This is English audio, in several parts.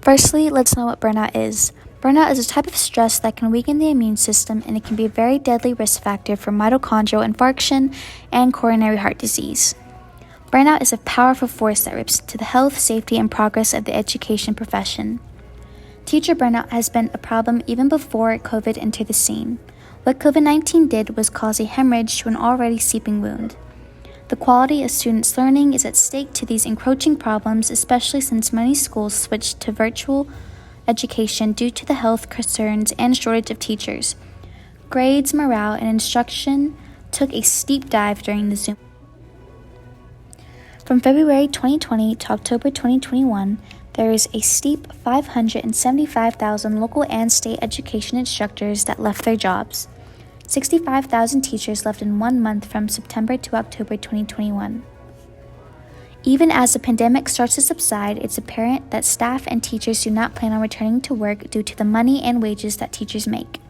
Firstly, let's know what burnout is. Burnout is a type of stress that can weaken the immune system, and it can be a very deadly risk factor for mitochondrial infarction and coronary heart disease. Burnout is a powerful force that rips into the health, safety, and progress of the education profession. Teacher burnout has been a problem even before COVID entered the scene. What COVID-19 did was cause a hemorrhage to an already seeping wound. The quality of students' learning is at stake to these encroaching problems, especially since many schools switched to virtual education due to the health concerns and shortage of teachers. Grades, morale, and instruction took a steep dive during the Zoom. From February 2020 to October 2021, there is a steep 575,000 local and state education instructors that left their jobs. 65,000 teachers left in 1 month from September to October 2021. Even as the pandemic starts to subside, it's apparent that staff and teachers do not plan on returning to work due to the money and wages that teachers make.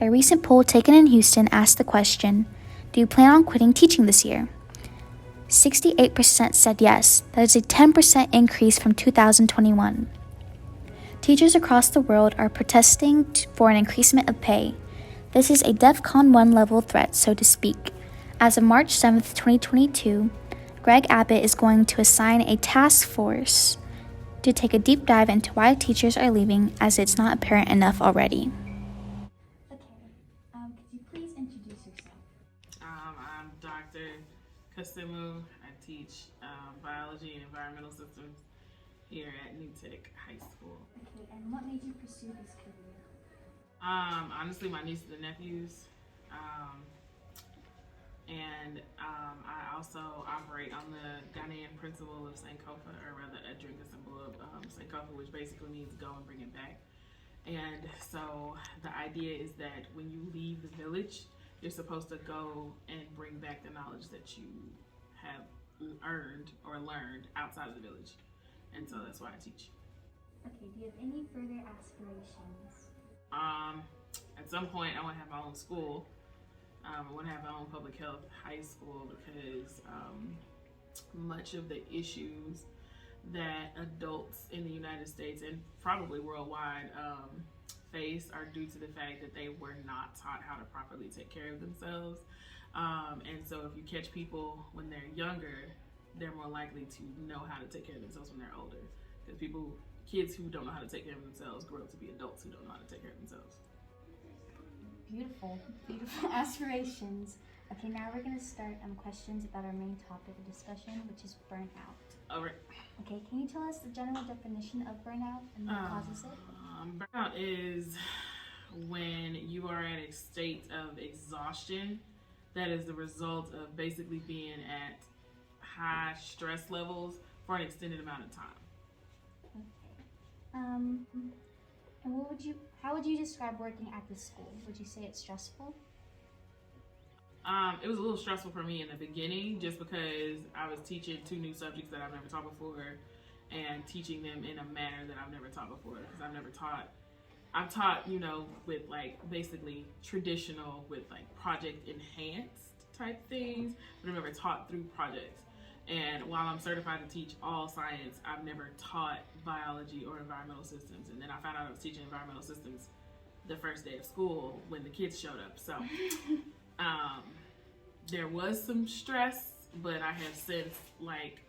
A recent poll taken in Houston asked the question, "Do you plan on quitting teaching this year?" 68% said yes. That is a 10% increase from 2021. Teachers across the world are protesting for an increasement of pay. This is a DEFCON 1 level threat, so to speak. As of March 7th, 2022, Greg Abbott is going to assign a task force to take a deep dive into why teachers are leaving, as it's not apparent enough already. Okay, could you please introduce yourself? I'm Dr. Kasimu. I teach biology and environmental systems here at New Tech High School. Okay, and what made you pursue this career? Honestly, my nieces and nephews. I also operate on the Ghanaian principle of Sankofa, or rather a drink a symbol of Sankofa, which basically means go and bring it back. And so the idea is that when you leave the village, you're supposed to go and bring back the knowledge that you have earned or learned outside of the village. And so that's why I teach. Okay, do you have any further aspirations? At some point, I want to have my own school. I want to have my own public health high school because much of the issues that adults in the United States and probably worldwide face are due to the fact that they were not taught how to properly take care of themselves. And so if you catch people when they're younger, they're more likely to know how to take care of themselves when they're older. Because kids who don't know how to take care of themselves grow up to be adults who don't know how to take care of themselves. Beautiful, beautiful aspirations. Okay, now we're going to start questions about our main topic of discussion, which is burnout. All right. Okay, can you tell us the general definition of burnout and what causes it? Burnout is when you are at a state of exhaustion that is the result of basically being at high stress levels for an extended amount of time. Okay. And how would you describe working at this school? Would you say it's stressful? It was a little stressful for me in the beginning just because I was teaching 2 new subjects that I've never taught before and teaching them in a manner that I've never taught before because I've taught, with like basically traditional with like project enhanced type things, but I've never taught through projects. And while I'm certified to teach all science, I've never taught biology or environmental systems. And then I found out I was teaching environmental systems the first day of school when the kids showed up. So there was some stress, but I have since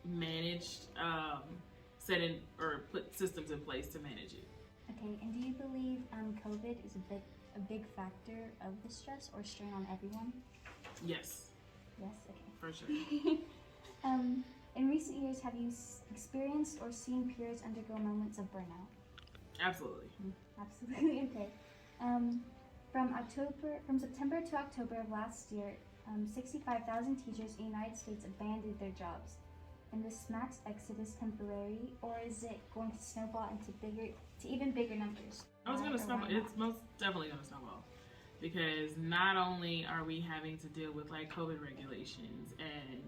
managed, put systems in place to manage it. Okay, and do you believe COVID is a big factor of the stress or strain on everyone? Yes. Yes, okay. For sure. In recent years, have you experienced or seen peers undergo moments of burnout? Absolutely. Absolutely, okay. From September to October of last year, 65,000 teachers in the United States abandoned their jobs. And this mass exodus temporary, or is it going to snowball into even bigger numbers? It's most definitely going to snowball. Because not only are we having to deal with COVID regulations and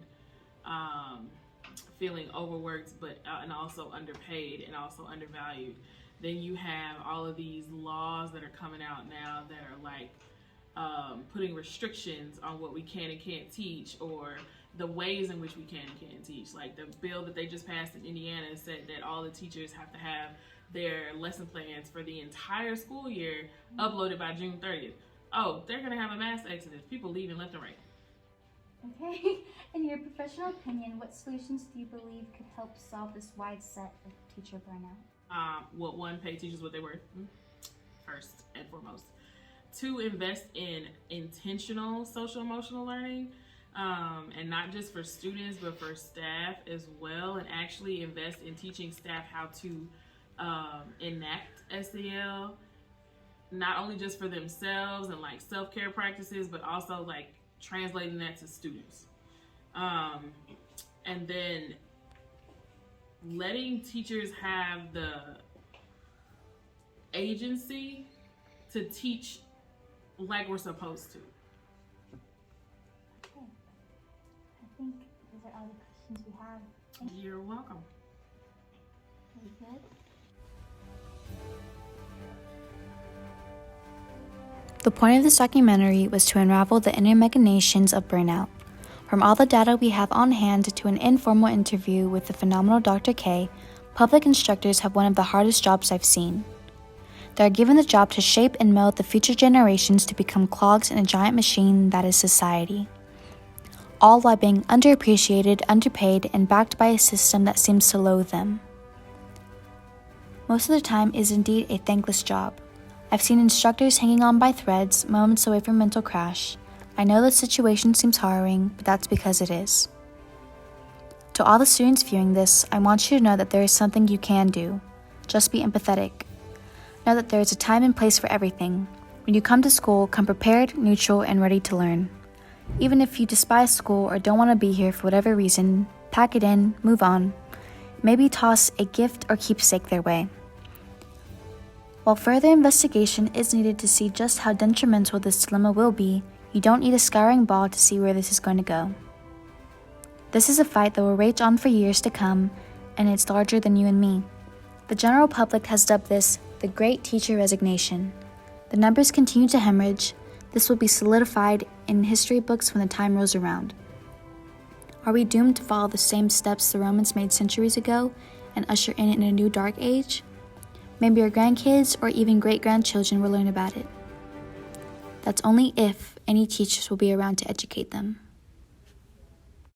feeling overworked, and also underpaid and also undervalued, then you have all of these laws that are coming out now that are putting restrictions on what we can and can't teach, or the ways in which we can and can't teach. Like the bill that they just passed in Indiana said that all the teachers have to have their lesson plans for the entire school year uploaded by June 30th. Oh, they're going to have a mass exodus. People leaving left and right. Okay. In your professional opinion, what solutions do you believe could help solve this wide set of teacher burnout? One, pay teachers what they're worth, first and foremost. Two, invest in intentional social emotional learning, and not just for students, but for staff as well, and actually invest in teaching staff how to enact SEL, not only just for themselves and like self-care practices, but also like translating that to students. And then letting teachers have the agency to teach like we're supposed to. Okay. I think those are all the questions we have. Thank you. You're welcome. Very good. The point of this documentary was to unravel the inner machinations of burnout. From all the data we have on hand to an informal interview with the phenomenal Dr. K, public instructors have one of the hardest jobs I've seen. They are given the job to shape and mold the future generations to become clogs in a giant machine that is society. All while being underappreciated, underpaid, and backed by a system that seems to loathe them. Most of the time is indeed a thankless job. I've seen instructors hanging on by threads, moments away from mental crash. I know the situation seems harrowing, but that's because it is. To all the students viewing this, I want you to know that there is something you can do. Just be empathetic. Know that there is a time and place for everything. When you come to school, come prepared, neutral, and ready to learn. Even if you despise school or don't want to be here for whatever reason, pack it in, move on. Maybe toss a gift or keepsake their way. While further investigation is needed to see just how detrimental this dilemma will be, you don't need a scouring ball to see where this is going to go. This is a fight that will rage on for years to come, and it's larger than you and me. The general public has dubbed this the Great Teacher Resignation. The numbers continue to hemorrhage. This will be solidified in history books when the time rolls around. Are we doomed to follow the same steps the Romans made centuries ago and usher in a new dark age? Maybe our grandkids or even great-grandchildren will learn about it. That's only if any teachers will be around to educate them.